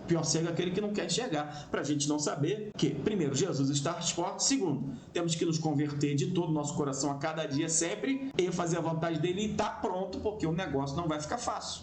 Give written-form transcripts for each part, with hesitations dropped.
Pior cego é aquele que não quer enxergar. Para a gente não saber que, primeiro, Jesus está às portas. Segundo, temos que nos converter de todo o nosso coração a cada dia sempre e fazer a vontade dele e estar pronto, porque o negócio não vai ficar fácil.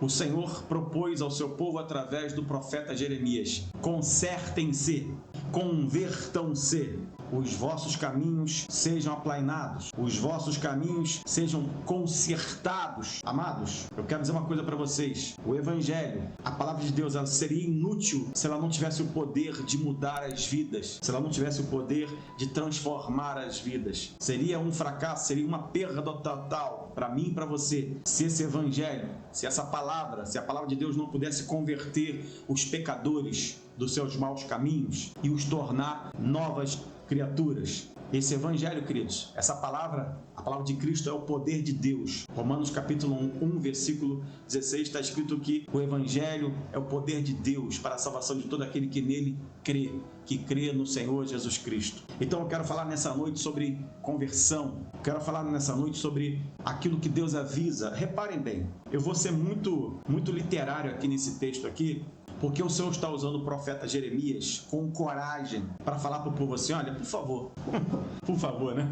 O Senhor propôs ao seu povo através do profeta Jeremias: consertem-se, convertam-se, os vossos caminhos sejam aplainados, os vossos caminhos sejam consertados. Amados, eu quero dizer uma coisa para vocês: o Evangelho, a palavra de Deus, ela seria inútil se ela não tivesse o poder de mudar as vidas, se ela não tivesse o poder de transformar as vidas. Seria um fracasso, seria uma perda total para mim e para você, se esse Evangelho, se essa palavra, se a palavra de Deus não pudesse converter os pecadores dos seus maus caminhos e os tornar novas criaturas. Esse Evangelho, queridos, essa palavra, a palavra de Cristo é o poder de Deus. Romanos capítulo 1, versículo 16, está escrito que o Evangelho é o poder de Deus para a salvação de todo aquele que nele crê, que crê no Senhor Jesus Cristo. Então eu quero falar nessa noite sobre conversão, quero falar nessa noite sobre aquilo que Deus avisa. Reparem bem, eu vou ser muito literário aqui nesse texto aqui, porque o Senhor está usando o profeta Jeremias com coragem para falar para o povo assim: olha, por favor, por favor, né?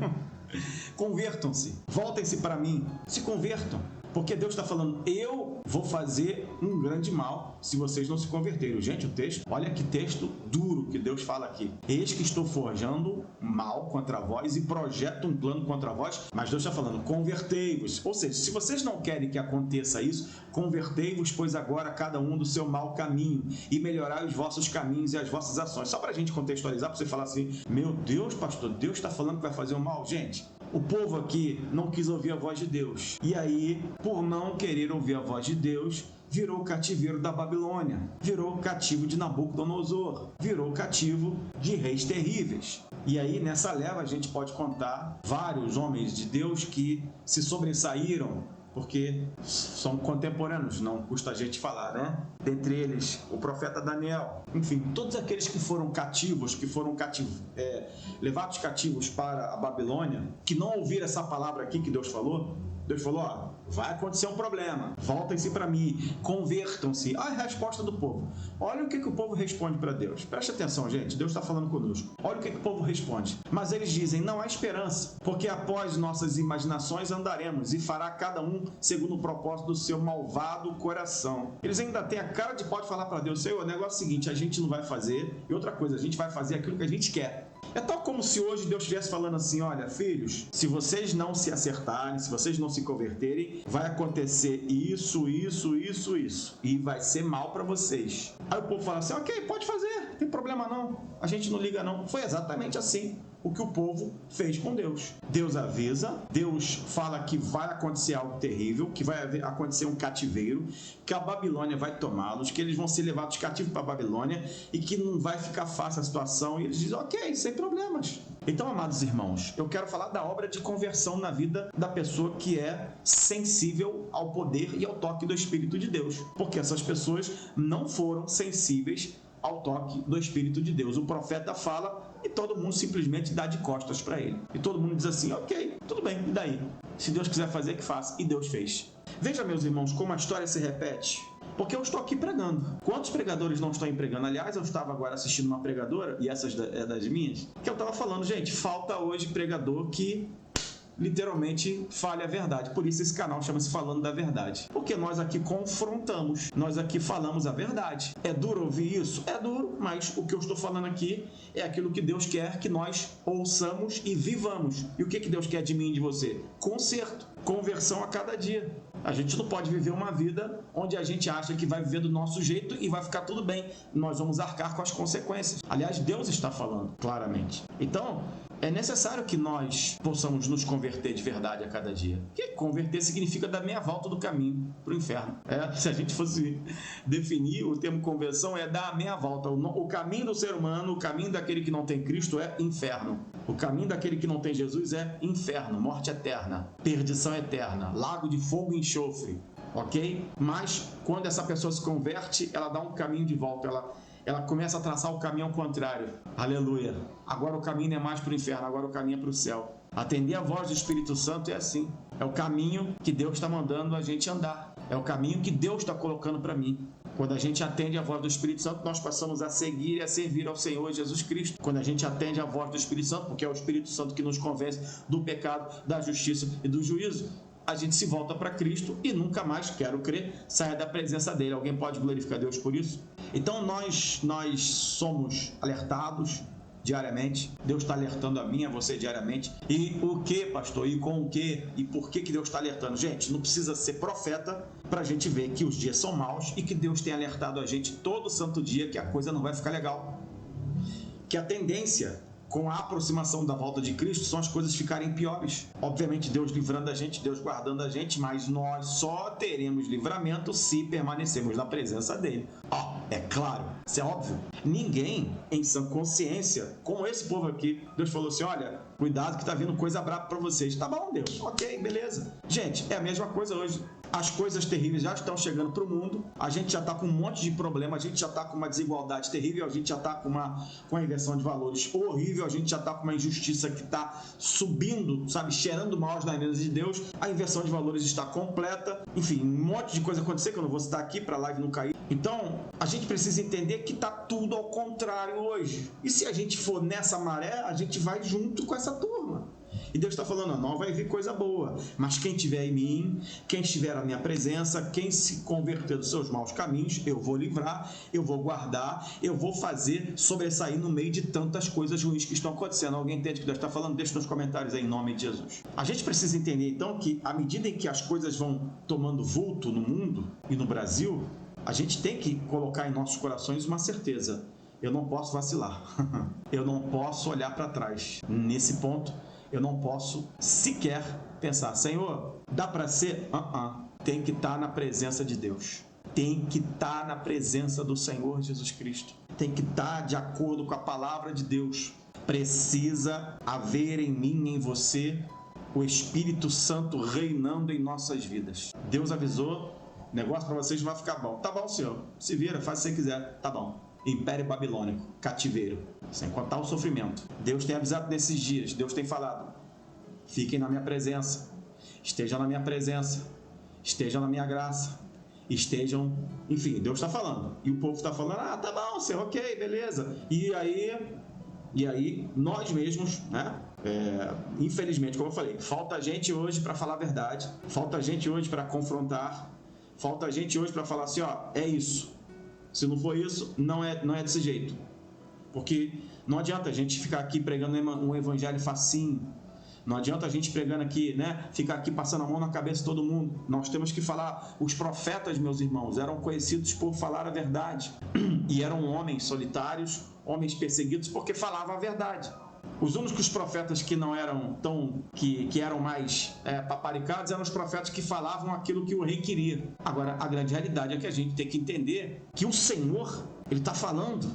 Convertam-se, voltem-se para mim, se convertam. Porque Deus está falando: eu vou fazer um grande mal se vocês não se converterem. Gente, o texto, olha que texto duro que Deus fala aqui. Eis que estou forjando mal contra vós e projeto um plano contra vós. Mas Deus está falando: convertei-vos. Ou seja, se vocês não querem que aconteça isso, convertei-vos, pois agora cada um do seu mau caminho, e melhorai os vossos caminhos e as vossas ações. Só para a gente contextualizar, para você falar assim: meu Deus, pastor, Deus está falando que vai fazer o mal? Gente, o povo aqui não quis ouvir a voz de Deus. E aí, por não querer ouvir a voz de Deus, virou cativeiro da Babilônia, virou cativo de Nabucodonosor, virou cativo de reis terríveis. E aí, nessa leva, a gente pode contar vários homens de Deus que se sobressaíram, porque são contemporâneos, não custa a gente falar, né? Dentre eles, o profeta Daniel. Enfim, todos aqueles que foram cativos, que foram levados cativos para a Babilônia, que não ouviram essa palavra aqui que Deus falou, ó, vai acontecer um problema, voltem-se para mim, convertam-se. A resposta do povo. Olha o que o povo responde para Deus. Preste atenção, gente, Deus está falando conosco. Olha o que o povo responde. Mas eles dizem: não há esperança, porque após nossas imaginações andaremos, e fará cada um segundo o propósito do seu malvado coração. Eles ainda têm a cara de pau de falar para Deus: Senhor, o negócio é o seguinte, a gente não vai fazer, e outra coisa, a gente vai fazer aquilo que a gente quer. É tal como se hoje Deus estivesse falando assim: olha, filhos, se vocês não se acertarem, se vocês não se converterem, vai acontecer isso, e vai ser mal para vocês. Aí o povo fala assim: ok, pode fazer, não tem problema não, a gente não liga não. Foi exatamente assim o que o povo fez com Deus. Deus avisa, Deus fala que vai acontecer algo terrível, que vai acontecer um cativeiro, que a Babilônia vai tomá-los, que eles vão ser levados cativos para a Babilônia e que não vai ficar fácil a situação. E eles dizem: ok, sem problemas. Então, amados irmãos, eu quero falar da obra de conversão na vida da pessoa que é sensível ao poder e ao toque do Espírito de Deus, porque essas pessoas não foram sensíveis ao toque do Espírito de Deus. O profeta fala e todo mundo simplesmente dá de costas para ele. E todo mundo diz assim: ok, tudo bem, e daí? Se Deus quiser fazer, que faça. E Deus fez. Veja, meus irmãos, como a história se repete. Porque eu estou aqui pregando. Quantos pregadores não estão pregando? Aliás, eu estava agora assistindo uma pregadora, e essa é das minhas, que eu estava falando: gente, falta hoje pregador que literalmente fale a verdade. Por isso esse canal chama-se Falando da Verdade, porque nós aqui confrontamos, nós aqui falamos a verdade. É duro ouvir isso? É duro, mas o que eu estou falando aqui é aquilo que Deus quer que nós ouçamos e vivamos. E o que Deus quer de mim e de você? Conserto, conversão a cada dia. A gente não pode viver uma vida onde a gente acha que vai viver do nosso jeito e vai ficar tudo bem. Nós vamos arcar com as consequências. Aliás, Deus está falando claramente. Então, é necessário que nós possamos nos converter de verdade a cada dia. Porque converter significa dar meia volta do caminho para o inferno. Se a gente fosse definir o termo conversão, é dar a meia volta. O caminho do ser humano, o caminho daquele que não tem Cristo é inferno. O caminho daquele que não tem Jesus é inferno, morte eterna, perdição eterna, lago de fogo e enxofre. Ok? Mas quando essa pessoa se converte, ela dá um caminho de volta, ela começa a traçar o caminho ao contrário. Aleluia! Agora o caminho não é mais para o inferno, agora o caminho é para o céu. Atender a voz do Espírito Santo é assim. É o caminho que Deus está mandando a gente andar. É o caminho que Deus está colocando para mim. Quando a gente atende a voz do Espírito Santo, nós passamos a seguir e a servir ao Senhor Jesus Cristo. Quando a gente atende a voz do Espírito Santo, porque é o Espírito Santo que nos convence do pecado, da justiça e do juízo, a gente se volta para Cristo e nunca mais, quero crer, saia da presença dele. Alguém pode glorificar Deus por isso? Então nós somos alertados diariamente. Deus está alertando a mim, a você diariamente. E o que, pastor? E com o que? E por que Deus está alertando? Gente, não precisa ser profeta para a gente ver que os dias são maus e que Deus tem alertado a gente todo santo dia que a coisa não vai ficar legal. Que a tendência com a aproximação da volta de Cristo são as coisas ficarem piores. Obviamente Deus livrando a gente, Deus guardando a gente, mas nós só teremos livramento se permanecermos na presença dele. É claro, isso é óbvio. Ninguém em sã consciência, como esse povo aqui, Deus falou assim, olha, cuidado que tá vindo coisa brava para vocês. Tá bom, Deus, ok, beleza. Gente, é a mesma coisa hoje. As coisas terríveis já estão chegando para o mundo, a gente já está com um monte de problema, a gente já está com uma desigualdade terrível, a gente já está com uma inversão de valores horrível, a gente já está com uma injustiça que está subindo, sabe, cheirando mal as narinas de Deus, a inversão de valores está completa, enfim, um monte de coisa acontecer que eu não vou citar aqui para a live não cair. Então, a gente precisa entender que está tudo ao contrário hoje. E se a gente for nessa maré, a gente vai junto com essa turma. E Deus está falando, não vai vir coisa boa, mas quem estiver em mim, quem estiver na minha presença, quem se converter dos seus maus caminhos, eu vou livrar, eu vou guardar, eu vou fazer sobressair no meio de tantas coisas ruins que estão acontecendo. Alguém entende o que Deus está falando? Deixa nos comentários aí, em nome de Jesus. A gente precisa entender então que à medida em que as coisas vão tomando vulto no mundo e no Brasil, a gente tem que colocar em nossos corações uma certeza. Eu não posso vacilar. Eu não posso olhar para trás. Nesse ponto, eu não posso sequer pensar, Senhor, dá para ser? Tem que estar na presença de Deus. Tem que estar na presença do Senhor Jesus Cristo. Tem que estar de acordo com a palavra de Deus. Precisa haver em mim, em você, o Espírito Santo reinando em nossas vidas. Deus avisou, negócio para vocês vai ficar bom. Tá bom, Senhor. Se vira, faz o que você quiser. Tá bom. Império Babilônico, cativeiro, sem contar o sofrimento. Deus tem avisado nesses dias, Deus tem falado, fiquem na minha presença, estejam na minha presença, estejam na minha graça, estejam, enfim, Deus está falando, e o povo está falando, tá bom, Senhor, ok, beleza, e aí nós mesmos, né, infelizmente, como eu falei, falta gente hoje para falar a verdade, falta gente hoje para confrontar, falta gente hoje para falar assim, é isso. Se não for isso, não é desse jeito. Porque não adianta a gente ficar aqui pregando um evangelho facinho. Não adianta a gente pregando aqui, né? Ficar aqui passando a mão na cabeça de todo mundo. Nós temos que falar. Os profetas, meus irmãos, eram conhecidos por falar a verdade. E eram homens solitários, homens perseguidos porque falavam a verdade. Os únicos profetas que não eram que eram mais paparicados eram os profetas que falavam aquilo que o rei queria. Agora, a grande realidade é que a gente tem que entender que o Senhor, Ele está falando,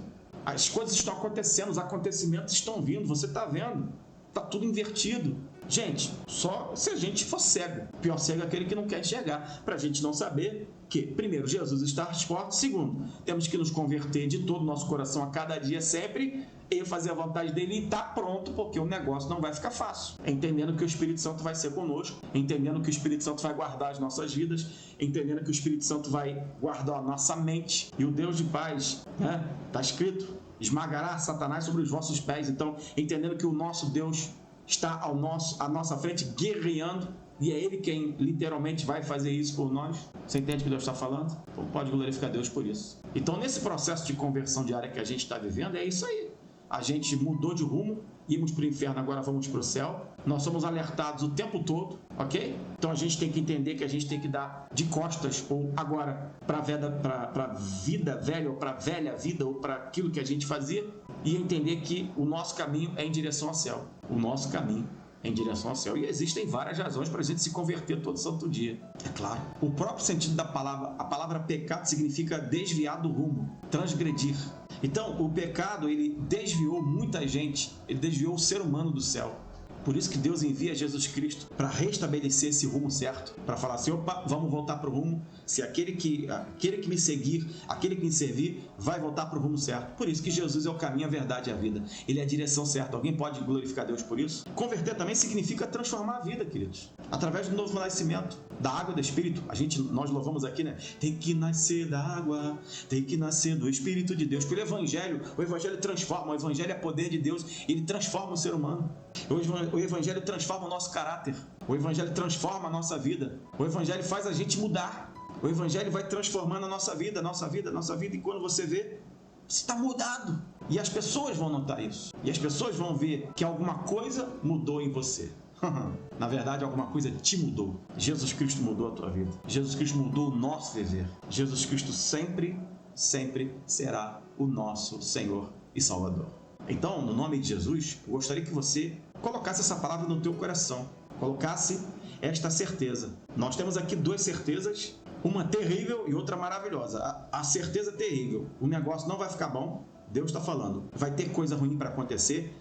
as coisas estão acontecendo, os acontecimentos estão vindo, você está vendo, está tudo invertido. Gente, só se a gente for cego. O pior cego é aquele que não quer enxergar, para a gente não saber que, primeiro, Jesus está às portas, segundo, temos que nos converter de todo o nosso coração a cada dia, sempre, e fazer a vontade dele e estar pronto, porque o negócio não vai ficar fácil. Entendendo que o Espírito Santo vai ser conosco, entendendo que o Espírito Santo vai guardar as nossas vidas, entendendo que o Espírito Santo vai guardar a nossa mente, e o Deus de paz, né? Está escrito, esmagará Satanás sobre os vossos pés. Então, entendendo que o nosso Deus está à nossa frente, guerreando, e é Ele quem literalmente vai fazer isso por nós. Você entende o que Deus está falando? Então pode glorificar Deus por isso. Então, nesse processo de conversão diária que a gente está vivendo, é isso aí. A gente mudou de rumo, íamos para o inferno, agora vamos para o céu. Nós somos alertados o tempo todo, ok? Então a gente tem que entender que a gente tem que dar de costas, ou agora para a vida velha, ou para a velha vida, ou para aquilo que a gente fazia, e entender que o nosso caminho é em direção ao céu. O nosso caminho é em direção ao céu. E existem várias razões para a gente se converter todo santo dia. É claro. O próprio sentido da palavra, a palavra pecado significa desviar do rumo, transgredir. Então, o pecado, ele desviou muita gente, ele desviou o ser humano do céu. Por isso que Deus envia Jesus Cristo para restabelecer esse rumo certo, para falar assim, opa, vamos voltar para o rumo. Se aquele que me seguir, aquele que me servir, vai voltar para o rumo certo. Por isso que Jesus é o caminho, a verdade e a vida. Ele é a direção certa. Alguém pode glorificar Deus por isso? Converter também significa transformar a vida, queridos. Através do novo nascimento, da água do Espírito. Nós louvamos aqui, né? Tem que nascer da água, tem que nascer do Espírito de Deus. Porque o Evangelho transforma, o Evangelho é poder de Deus, ele transforma o ser humano. O Evangelho transforma o nosso caráter, o Evangelho transforma a nossa vida, o Evangelho faz a gente mudar, o Evangelho vai transformando a nossa vida, e quando você vê, você está mudado. E as pessoas vão notar isso, e as pessoas vão ver que alguma coisa mudou em você. Na verdade, alguma coisa te mudou. Jesus Cristo mudou a tua vida. Jesus Cristo mudou o nosso viver. Jesus Cristo sempre será o nosso Senhor e Salvador. Então, no nome de Jesus, eu gostaria que você colocasse essa palavra no teu coração. Colocasse esta certeza. Nós temos aqui duas certezas, uma terrível e outra maravilhosa. A certeza terrível, o negócio não vai ficar bom, Deus está falando. Vai ter coisa ruim para acontecer.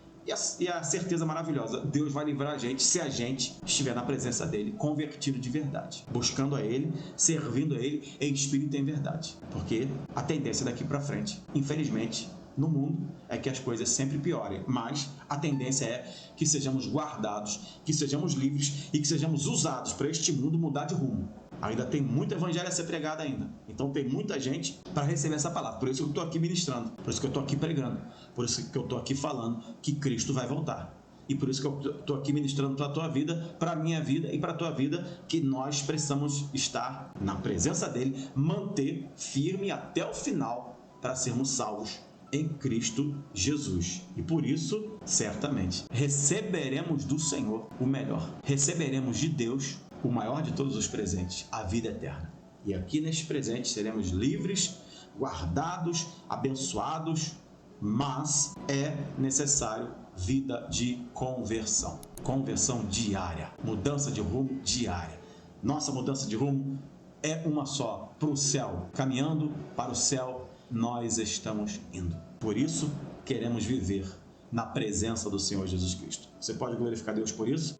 E a certeza maravilhosa, Deus vai livrar a gente se a gente estiver na presença dEle, convertido de verdade, buscando a Ele, servindo a Ele em espírito e em verdade. Porque a tendência daqui para frente, infelizmente, no mundo, é que as coisas sempre piorem, mas a tendência é que sejamos guardados, que sejamos livres e que sejamos usados para este mundo mudar de rumo. Ainda tem muito evangelho a ser pregado ainda. Então tem muita gente para receber essa palavra. Por isso que eu estou aqui ministrando, por isso que eu estou aqui pregando, por isso que eu estou aqui falando que Cristo vai voltar. E por isso que eu estou aqui ministrando para a tua vida, para a minha vida e para a tua vida, que nós precisamos estar na presença dEle, manter firme até o final para sermos salvos em Cristo Jesus. E por isso, certamente, receberemos do Senhor o melhor. Receberemos de Deus o maior de todos os presentes, a vida eterna. E aqui neste presente seremos livres, guardados, abençoados, mas é necessário vida de conversão. Conversão diária, mudança de rumo diária. Nossa mudança de rumo é uma só, para o céu. Caminhando para o céu, nós estamos indo. Por isso, queremos viver na presença do Senhor Jesus Cristo. Você pode glorificar Deus por isso?